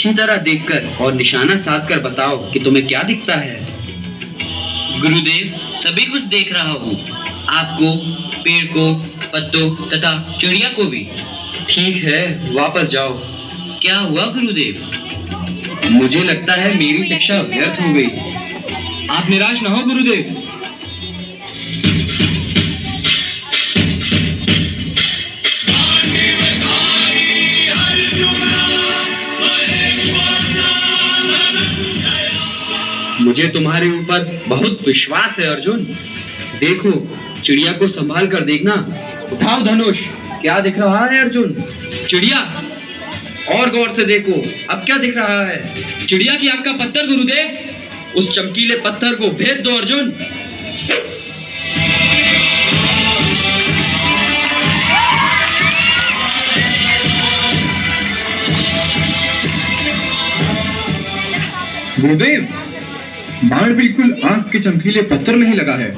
अच्छी तरह देखकर और निशाना साध कर बताओ कि तुम्हें क्या दिखता है। गुरुदेव, सभी कुछ देख रहा हूँ, आपको, पेड़ को, पत्तों तथा चिड़िया को भी। ठीक है, वापस जाओ। क्या हुआ गुरुदेव? मुझे लगता है मेरी शिक्षा व्यर्थ हो गई। आप निराश न हो गुरुदेव। मुझे तुम्हारे ऊपर बहुत विश्वास है अर्जुन। देखो, चिड़िया को संभाल कर देखना। उठाओ धनुष। क्या दिख रहा है अर्जुन? चिड़िया? और गौर से देखो, अब क्या दिख रहा है? चिड़िया की आंख का पत्थर गुरुदेव। उस चमकीले पत्थर को भेद दो अर्जुन। गुरुदेव, बाण बिल्कुल आंख के चमकीले पत्थर में ही लगा है।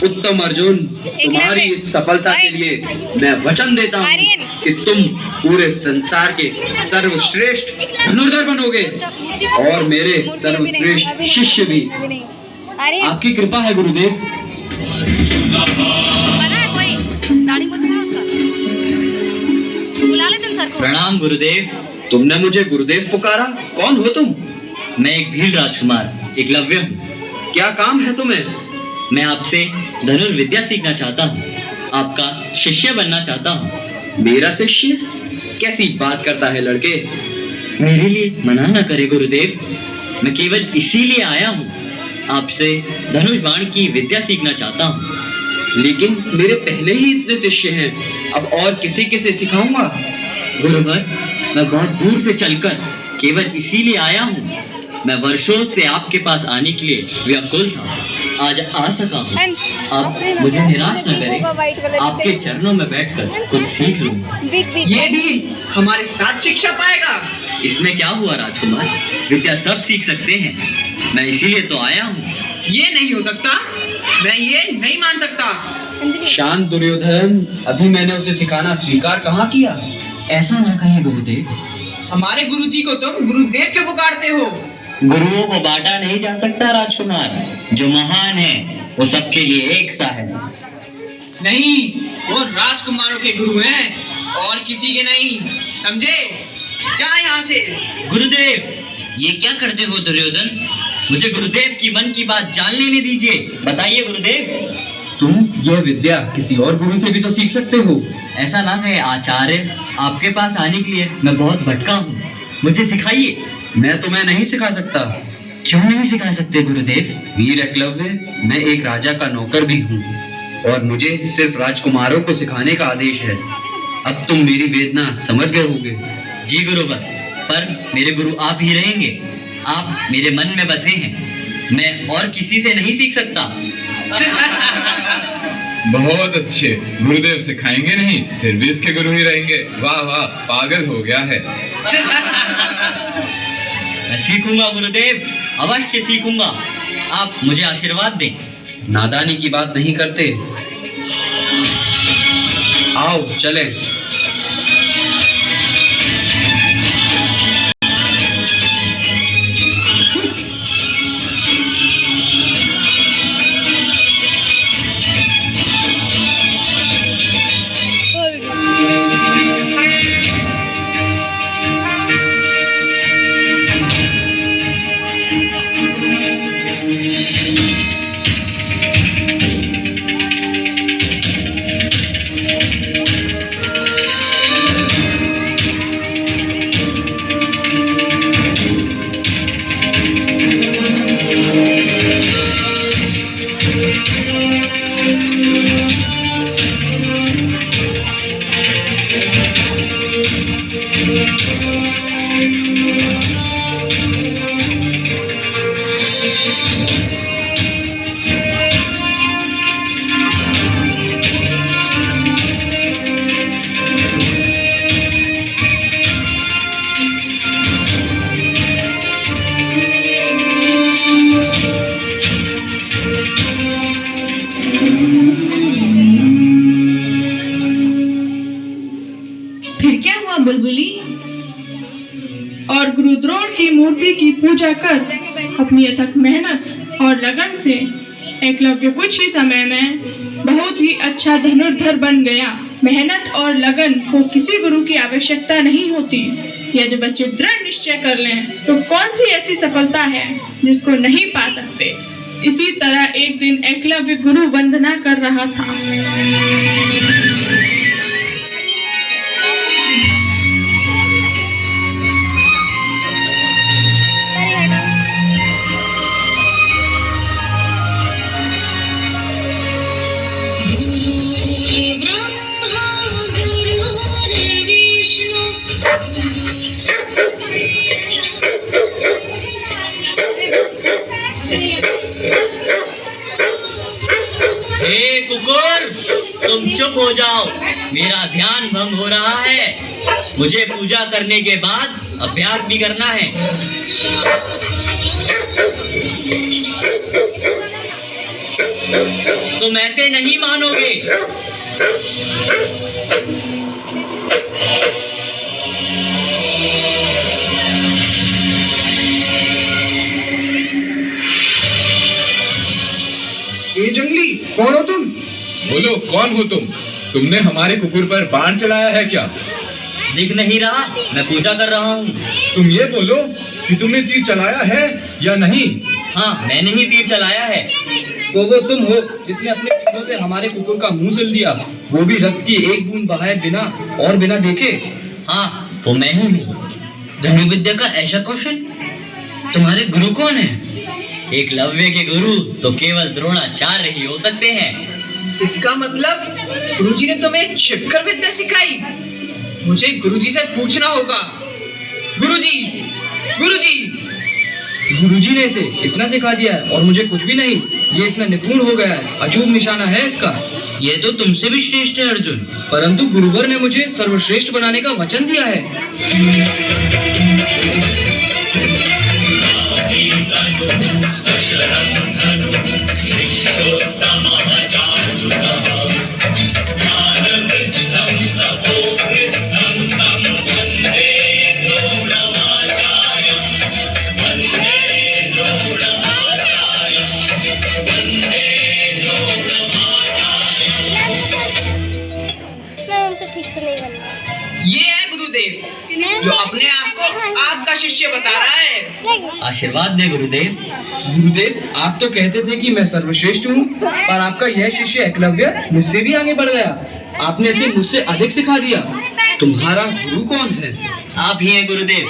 उत्तम अर्जुन, तुम्हारी इस सफलता के लिए मैं वचन देता हूँ कि तुम पूरे संसार के सर्वश्रेष्ठ धनुर्धर बनोगे और मेरे सर्वश्रेष्ठ शिष्य भी। आपकी कृपा है गुरुदेव। प्रणाम गुरुदेव। तुमने मुझे गुरुदेव पुकारा? कौन हो तुम? मैं एक भील राजकुमार एकलव्य हूँ। क्या काम है तुम्हें? मैं आपसे धनुर्विद्या सीखना चाहता हूँ, आपका शिष्य बनना चाहता हूँ। मेरा शिष्य? कैसी बात करता है लड़के? मेरे लिए मना न करे गुरुदेव, मैं केवल इसीलिए आया हूँ, आपसे धनुष बाण की विद्या सीखना चाहता हूँ। लेकिन मेरे पहले ही इतने शिष्य हैं, अब और किसे किसे सिखाऊंगा? गुरुवर, मैं बहुत दूर से चलकर केवल इसीलिए आया हूँ, मैं वर्षों से आपके पास आने के लिए व्याकुल था, आज आ सका हूँ। अब मुझे निराश न करें, आपके चरणों में बैठकर कुछ सीख लूंगा। ये भी हमारे साथ शिक्षा पाएगा। इसमें क्या हुआ राजकुमार, विद्या सब सीख सकते हैं, मैं इसीलिए तो आया हूँ। ये नहीं हो सकता, मैं ये नहीं मान सकता। शांत दुर्योधन, अभी मैंने उसे सिखाना स्वीकार कहाँ किया? ऐसा ना कहे गुरुदेव। हमारे गुरुजी को तुम गुरुदेव क्यों पुकारते हो? गुरुओं को बांटा नहीं जा सकता राजकुमार, जो महान है वो सबके लिए एक सा है। नहीं, वो राजकुमारों के गुरु हैं और किसी के नहीं, समझे? जा यहाँ से। गुरुदेव, ये क्या करते हो दुर्योधन? मुझे गुरुदेव की मन की बात जान लेने दीजिए, बताइए गुरुदेव। तुम यह विद्या किसी और गुरु से भी तो सीख सकते हो। ऐसा ना है आचार्य, आपके पास आने के लिए मैं बहुत भटका हूँ, मुझे सिखाइए। मैं तुम्हें नहीं सिखा सकता। क्यों नहीं सिखा सकते गुरुदेव? वीर एकलव्य, मैं एक राजा का नौकर भी हूँ और मुझे सिर्फ राजकुमारों को सिखाने का आदेश है। अब तुम मेरी वेदना समझ गए होगे। जी गुरुवर, पर मेरे गुरु आप ही रहेंगे, आप मेरे मन में बसे हैं, मैं और किसी से नहीं सीख सकता। बहुत अच्छे, गुरुदेव सिखाएंगे नहीं, फिर भी इसके गुरु ही रहेंगे। वाह वाह, पागल हो गया है। मैं सीखूंगा गुरुदेव, अवश्य सीखूंगा, आप मुझे आशीर्वाद दें। नादानी की बात नहीं करते, आओ चलें। फिर क्या हुआ बुलबुली? और गुरु द्रोण की मूर्ति की पूजा कर अपनी अथक मेहनत और लगन से एकलव्य कुछ ही समय में बहुत ही अच्छा धनुर्धर बन गया। मेहनत और लगन को किसी गुरु की आवश्यकता नहीं होती। यदि बच्चे दृढ़ निश्चय कर लें तो कौन सी ऐसी सफलता है जिसको नहीं पा सकते। इसी तरह एक दिन एकलव्य गुरु वंदना कर रहा था। हे कुकुर, तुम चुप हो जाओ, मेरा ध्यान भंग हो रहा है। मुझे पूजा करने के बाद अभ्यास भी करना है। तुम ऐसे नहीं मानोगे। ये जंगली, कौन हो तुम? बोलो, कौन हो तुम? तुमने हमारे कुकुर पर बाण चलाया है क्या? दिख नहीं रहा, मैं पूजा कर रहा हूँ। तुम ये बोलो कि तुमने तीर चलाया है या नहीं? हाँ, मैंने ही तीर चलाया है। तो वो तुम हो जिसने अपने तीरों से हमारे कुकुर का मुंह सिल दिया, वो भी रक्त की एक बूंद बहाए बिना और बिना देखे। हाँ, वो मैं ही हूँ। धनुर्विद्या का ऐसा कौशल? तुम्हारे गुरु कौन है? एकलव्य के गुरु तो केवल द्रोणाचार्य ही हो सकते हैं। इसका मतलब गुरुजी ने तुम्हें छिपकर विद्या सिखाई। मुझे गुरुजी से पूछना होगा। गुरुजी, गुरुजी। गुरुजी ने इसे इतना सिखा दिया है और मुझे कुछ भी नहीं। ये इतना निपुण हो गया है, अजूब निशाना है इसका। ये तो तुमसे भी श्रेष्ठ है अर्जुन। परंतु गुरुवर ने मुझे सर्वश्रेष्ठ बनाने का वचन दिया है। ठीक से नहीं बनना। ये है गुरुदेव जो अपने आप को आपका शिष्य बता रहा है। आशीर्वाद दे गुरुदेव। गुरुदेव, आप तो कहते थे कि मैं सर्वश्रेष्ठ हूँ, पर आपका यह शिष्य एकलव्य मुझसे भी आगे बढ़ गया। आपने इसे मुझसे अधिक सिखा दिया। तुम्हारा गुरु कौन है? आप ही हैं गुरुदेव।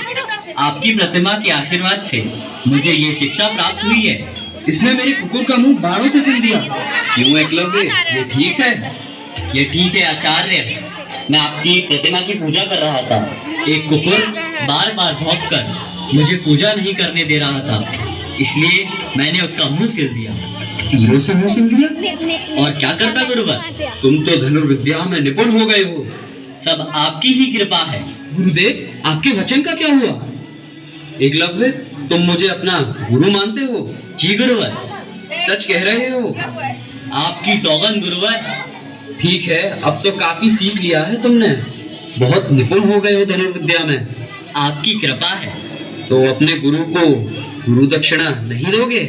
आपकी प्रतिमा के आशीर्वाद से मुझे ये शिक्षा प्राप्त हुई है। इसने मेरे कुकुर का मुंह बाणों से सिल दिया। क्यों एकलव्य, ये ठीक है? ये ठीक है आचार्य। मैं आपकी प्रतिमा की पूजा कर रहा था। एक कुकुर बार बार भौंककर मुझे पूजा नहीं करने दे रहा था, इसलिए मैंने उसका मुंह सिल दिया। तीरों से मुंह सिल दिया? और क्या करता गुरुवर? तुम तो धनुर्विद्या में निपुण हो गए हो। सब आपकी ही कृपा है। गुरुदेव, आपके वचन का क्या हुआ? एकलव्य, तुम मुझे अपना गुरु मानते हो? जी गुरुवर। सच कह रहे हो? आपकी सौगंध गुरुवर। ठीक है, अब तो काफी सीख लिया है तुमने। बहुत निपुण हो गए हो धनुर्विद्या में। आपकी कृपा है। तो अपने गुरु को गुरु दक्षिणा नहीं दोगे?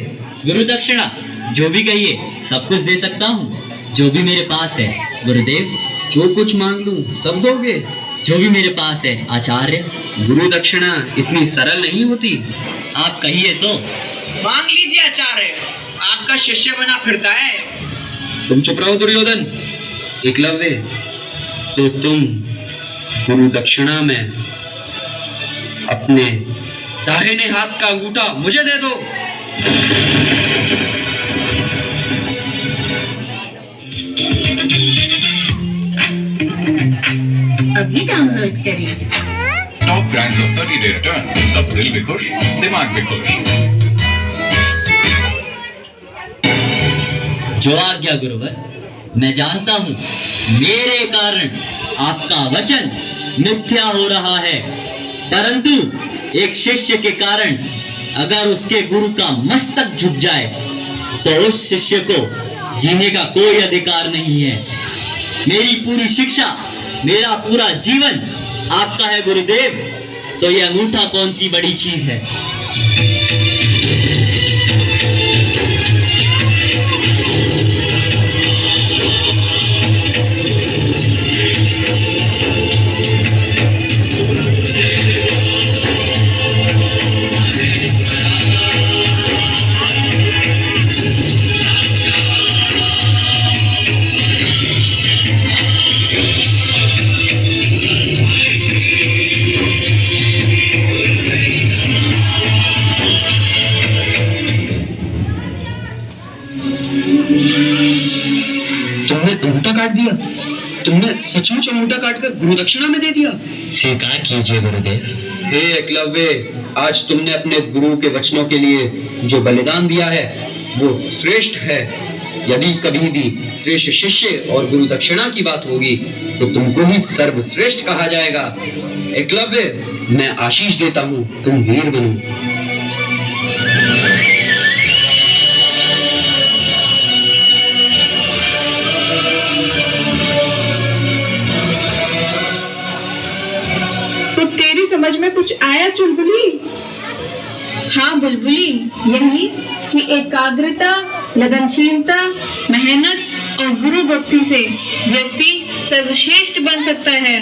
गुरु दक्षिणा जो भी कहिए सब कुछ दे सकता हूँ, जो भी मेरे पास है गुरुदेव। जो कुछ मांग लूं सब दोगे? जो भी मेरे पास है आचार्य। गुरु दक्षिणा इतनी सरल नहीं होती। आप कहिए तो। मांग लीजिए आचार्य, आपका शिष्य बना फिरता है। तुम चुप रहो दुर्योधन। एकलव्य, तो तुम गुरु दक्षिणा में अपने दाहिने हाथ का अंगूठा मुझे दे दो। अभी डाउनलोड करें। Top brands of 30 day return. तब दिल भी खुश, दिमाग भी खुश। जो आज्ञा गुरुवर। मैं जानता हूँ मेरे कारण आपका वचन मिथ्या हो रहा है, परंतु एक शिष्य के कारण अगर उसके गुरु का मस्तक झुक जाए तो उस शिष्य को जीने का कोई अधिकार नहीं है। मेरी पूरी शिक्षा, मेरा पूरा जीवन आपका है गुरुदेव। तो ये अंगूठा कौन सी बड़ी चीज है? तुमने अंगूठा काट दिया? तुमने सचमुच अंगूठा काटकर गुरु दक्षिणा में दे दिया? स्वीकार कीजिए गुरुदेव। हे एकलव्य, आज तुमने अपने गुरु के वचनों के लिए जो बलिदान दिया है वो श्रेष्ठ है। यदि कभी भी श्रेष्ठ शिष्य और गुरु दक्षिणा की बात होगी तो तुमको ही सर्वश्रेष्ठ कहा जाएगा। एकलव्य, मैं आशीष देता हूँ, तुम वीर बनो। तो तेरी समझ में कुछ आया चुलबुली? हाँ बुलबुली, यही कि एकाग्रता, लगनशीलता, मेहनत और गुरु भक्ति से व्यक्ति सर्वश्रेष्ठ बन सकता है।